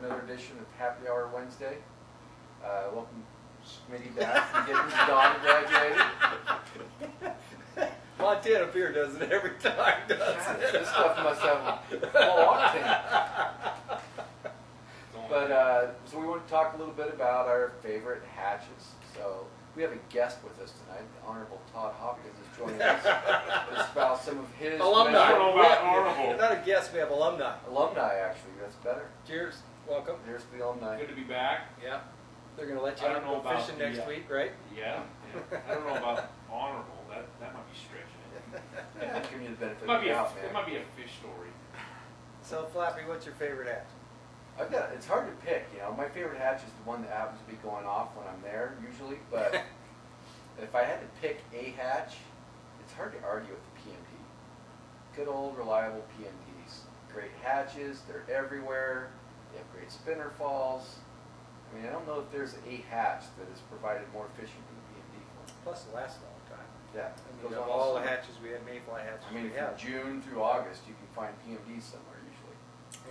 another edition of Happy Hour Wednesday. Welcome Smitty back from getting his daughter graduated. Montana Beer does it every time, doesn't it? This stuff must have full octane. But so we want to talk a little bit about our favorite hatches. So we have a guest with us tonight, the Honorable Todd Hopy is joining us to espouse some of his alumni. I don't know about honorable. Not a guest, we have alumni. Alumni, actually, that's better. Cheers. Welcome. Here's the alumni. Good to be back. Yeah. They're going to let you I don't know go about fishing the, next week, right? Yeah. I don't know about honorable. That might be stretching it. Yeah, giving you the benefit It might of be the doubt, man. it might be a fish story. So, Flappy, what's your favorite hatch? It's hard to pick, you know. My favorite hatch is the one that happens to be going off when I'm there, usually. But if I had to pick a hatch, it's hard to argue with the PMD. Good old, reliable PMDs. Great hatches, they're everywhere. They have great spinner falls. I mean, I don't know if there's a hatch that has provided more fishing than the PMD for. Plus, it lasts a long time. Yeah. I mean, of all the hatches we had, mayfly hatches I mean, we from have. June through August, you can find PMDs somewhere usually.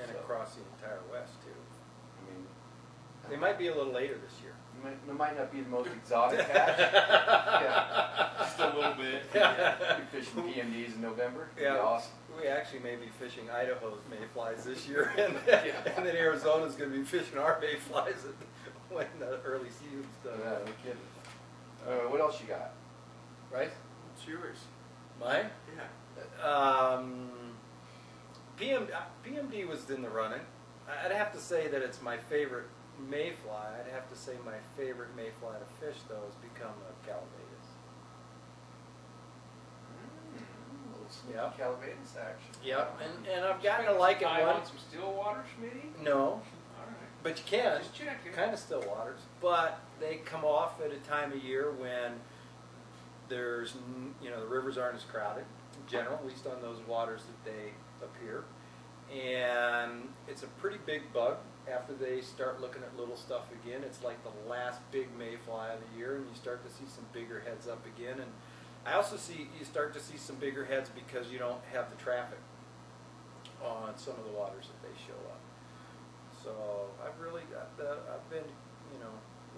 And So, across the entire West, too. I mean, They might be a little later this year. it might not be the most exotic hatch. Yeah. Just a little bit. Yeah. Be fishing PMDs in November. It'd be awesome. We actually may be fishing Idaho's mayflies this year, and then Arizona's going to be fishing our mayflies when the early season's done. Yeah, no kidding. What else you got? Right? What's yours? Mine? Yeah. PMD was in the running. I'd have to say that it's my favorite mayfly. I'd have to say my favorite mayfly to fish, though, has become a Calvados. Yep. Calvados action. Yep, and I've gotten to like it on some still water, Smitty? No, All right. but you can. Just checking. Kind of still waters, but they come off at a time of year when there's, the rivers aren't as crowded in general, at least on those waters that they appear. And it's a pretty big bug. After they start looking at little stuff again, it's like the last big mayfly of the year, and you start to see some bigger heads up again. And I also you start to see some bigger heads because you don't have the traffic on some of the waters that they show up. So I've really got I've been,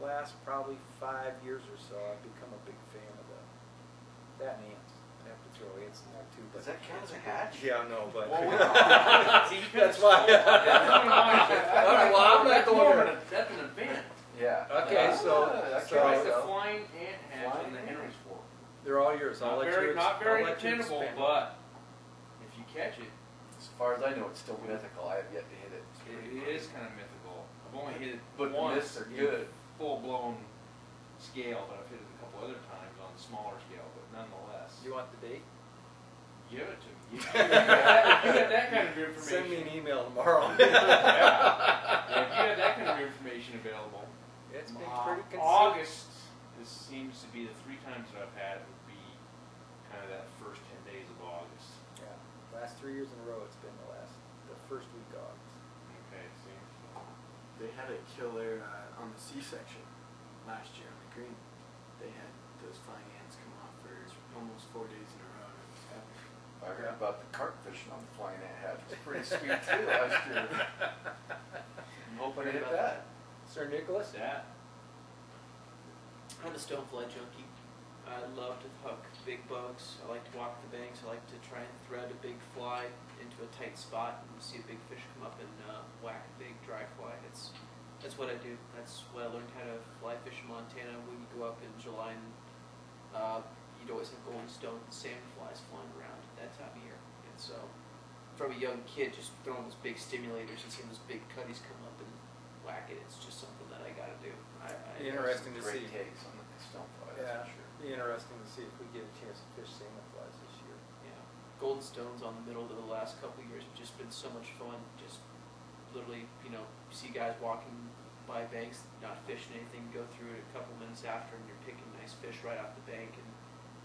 last probably 5 years or so, I've become a big fan of that and ants. I have to throw ants in there too. But does that count as a hatch? Yeah, no, but See, that's why. Well, I'm not going to. That's an event. Yeah. Okay, so That's the flying ant hatch in the Henry's Fork. they're all yours. I'll let you. Not very I'll let you dependable, expand. but if you catch it, As far as I know, it's still mythical. I have yet to hit it. it is kind of mythical. I've only hit it But the once myths are good. full-blown scale, but I've hit it a couple other times on smaller scale, but nonetheless. You want the date? Give it to me. You got that kind of information. Send me an email tomorrow. Yeah, if you have that kind of information available. It's been pretty consistent. August, this seems to be the 3 times that I've had it would be kind of that first 10 days of August. Yeah, last 3 years in a row, it's been the first week of August. Okay, see. They had a killer on the C-section last year on the green. They had those flying ants come off for almost 4 days in a row. And it was epic. I heard about the carp fishing on the flying ant hatch. It was pretty sweet too last year. I'm hoping to hit that. Sir Nicholas? That. I'm a stonefly junkie. I love to hook big bugs. I like to walk the banks. I like to try and thread a big fly into a tight spot and see a big fish come up and whack a big dry fly. That's what I do. That's what I learned how to fly fish in Montana. When you go up in July, and you'd always have golden stone and salmon flies flying around that time of year. And so, from a young kid, just throwing those big stimulators and seeing those big cutties come up and whack it, it's just something that I got to do. Interesting to see. Great takes on the stonefly, that's Yeah, for sure. be interesting to see if we get a chance to fish salmon flies this year. Yeah, golden stones on the middle of the last couple of years have just been so much fun. Just literally, you see guys walking by banks, not fishing anything, go through it a couple minutes after, and you're picking nice fish right off the bank and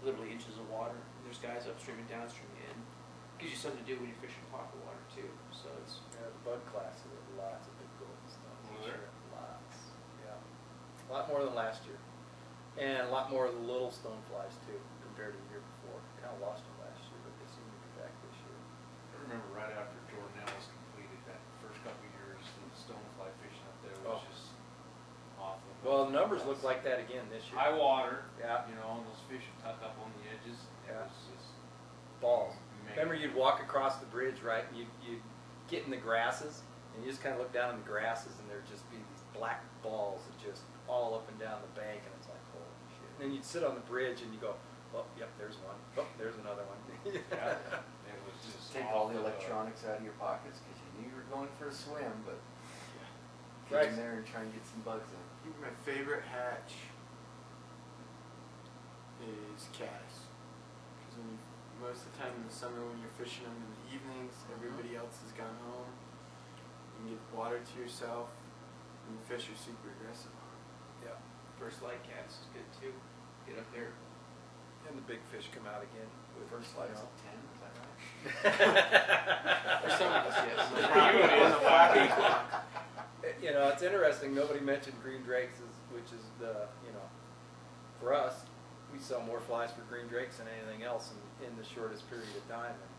literally inches of water. And there's guys upstream and downstream, and it gives you something to do when you're fishing pocket water too. So it's The bug class, there were lots of big golden stones. Were there? Lots, yeah. A lot more than last year. And a lot more of the little stone flies too, compared to the year before. Kind of lost them last year, but they seem to be back this year. I remember right after Jordan Ellis completed that first couple of years, the stonefly the numbers look like that again this year. High water, Yeah. you know, and those fish are tucked up on the edges. It Yeah. was just Balls. amazing. Remember, you'd walk across the bridge, right? And you'd get in the grasses, and you just kind of look down in the grasses, and there'd just be these black balls that just all up and down the bank, and it's like, holy shit. And then you'd sit on the bridge, and you go, oh, yep, there's one. Oh, there's another one. Yeah, it was just Take all the electronics out of your pockets because you knew you were going for a swim, but get Right. in there and try and get some bugs in. I think my favorite hatch is caddis. Because most of the time in the summer when you're fishing them in the evenings, everybody else has gone home. You can get water to yourself, and the fish are super aggressive on them. Yeah. First light cast is good too. Get up there. And the big fish come out again. The first light's at 10, is that right? For some of us, yes. On the flappy clock. You know, it's interesting. Nobody mentioned green drakes, which is the, you know, for us, we sell more flies for green drakes than anything else in the shortest period of time. And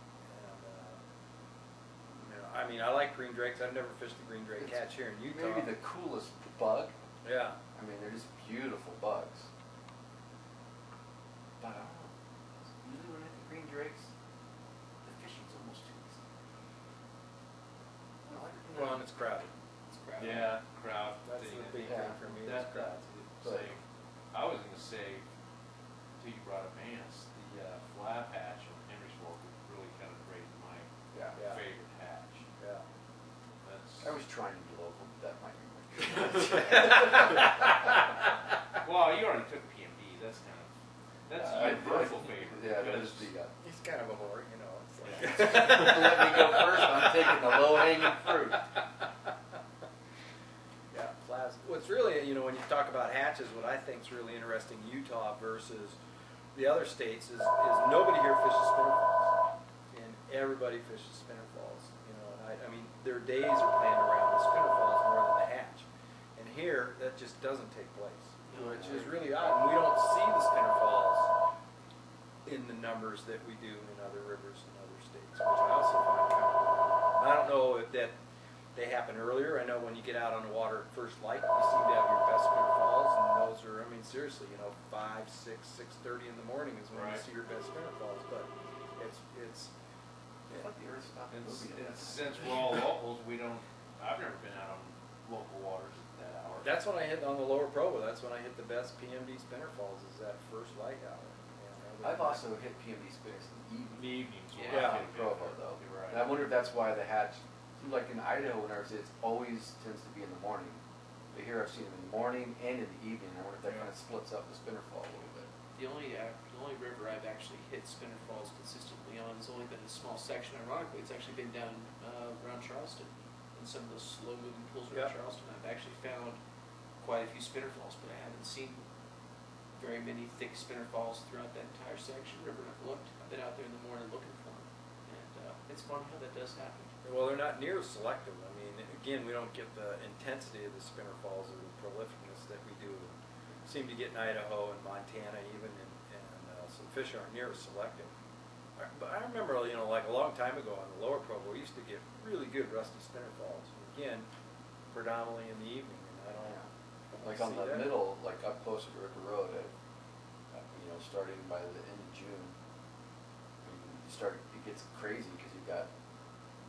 you know, I mean, I like green drakes. I've never fished a green drake It's catch here in Utah. Maybe the coolest bug. Yeah. I mean, they're just beautiful bugs. But I don't know. Usually when I think green drakes, the fishing's almost too easy. I like it. Well, and it's crowded. It's crowded. Yeah, crowd That's thing. the big Yeah. thing for me. That, It's crowd. say, I was gonna say, till you brought up ants, the flap hatch on Henry's Fork was really kind of great in my Yeah. Yeah. favorite hatch. Yeah. That's I was trying to be local, but that might be my well, you already took PMD. That's kind of that's I- universal favorite. Yeah, that is because- the. He's kind of a whore, you know. It's like Let me go first. I'm taking the low-hanging fruit. Yeah, flies. What's really, you know, when you talk about hatches, what I think is really interesting, Utah versus the other states, is nobody here fishes spinner falls, and everybody fishes spinner falls. You know, and I mean, their days are planned around the spinner falls more than the hatch, and here that just doesn't take place, which is really odd. And we don't see the spinner falls in the numbers that we do in other rivers and other states, which I also find kind of odd. I don't know if that they happen earlier. I know when you get out on the water at first light, you seem to have your best spinner falls, and those are, I mean, seriously, you know, 5, 6, 6:30 in the morning is when you Right. see your best spinner falls. But it's I thought the earth stopped moving at that time. Since we're all locals, we don't. I've never been out on local waters at that hour. that's when I hit on the lower Provo. That's when I hit the best PMD spinner falls, is that first light hour. And I've also hit PMD spinners in the evening. in the evenings. Yeah. when I Yeah. get In a Provo bit though. You're right. And I wonder if that's why the hatch, like in Idaho when I was, it always tends to be in the morning. But here I've seen them in the morning and in the evening. I wonder if that Yeah. kind of splits up the spinner fall a little bit. The only river I've actually hit spinner falls consistently on has only been a small section. Ironically, it's actually been down around Charleston, in some of those slow-moving pools around Yeah. Charleston. I've actually found quite a few spinner falls, but I haven't seen very many thick spinner falls throughout that entire section river. I've looked. I've been out there in the morning looking for them, and it's fun how that does happen. well, they're not near as selective. I mean, again, we don't get the intensity of the spinner falls or the prolificness that we do. Seem to get in Idaho and Montana even, and some fish aren't near as selective. But I remember, you know, like a long time ago on the lower Provo, we used to get really good rusty spinner falls. Again, predominantly in the evening, and I don't Like see on the that. middle, like up closer to River Road, you know, starting by the end of June, it gets crazy because you've got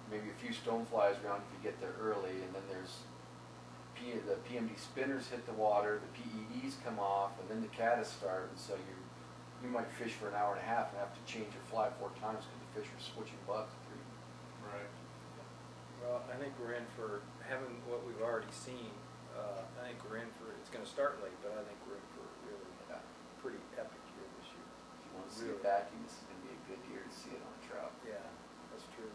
maybe a few stoneflies around if you get there early, and then there's the PMD spinners hit the water, the PEDs come off, and then the caddis start, and so you might fish for an hour and a half and have to change your fly 4 times because the fish are switching bugs. Right. Well, I think we're in for having what we've already seen. I think we're in for, it's going to start late, but I think we're in for a really pretty epic year this year. If you want to see Really? it backing, this is going to be a good year to see it on a trout. Yeah, that's true.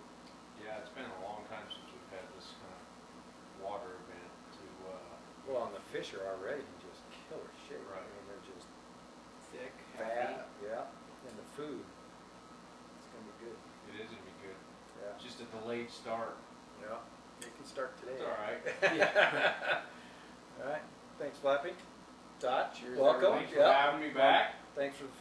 Yeah, it's been a long time since we've had this kind of water event to. Well, and the fish are already in just killer shape. Right. I mean, they're just Thick, happy. fat. Yeah, and the food, it's going to be good. It is gonna be good. Yeah. Just a delayed start. Yeah, it can start today. It's all right. All right. Thanks, Flappy. Todd, Cheers, welcome. Thanks for Yeah. having me back. Thanks for the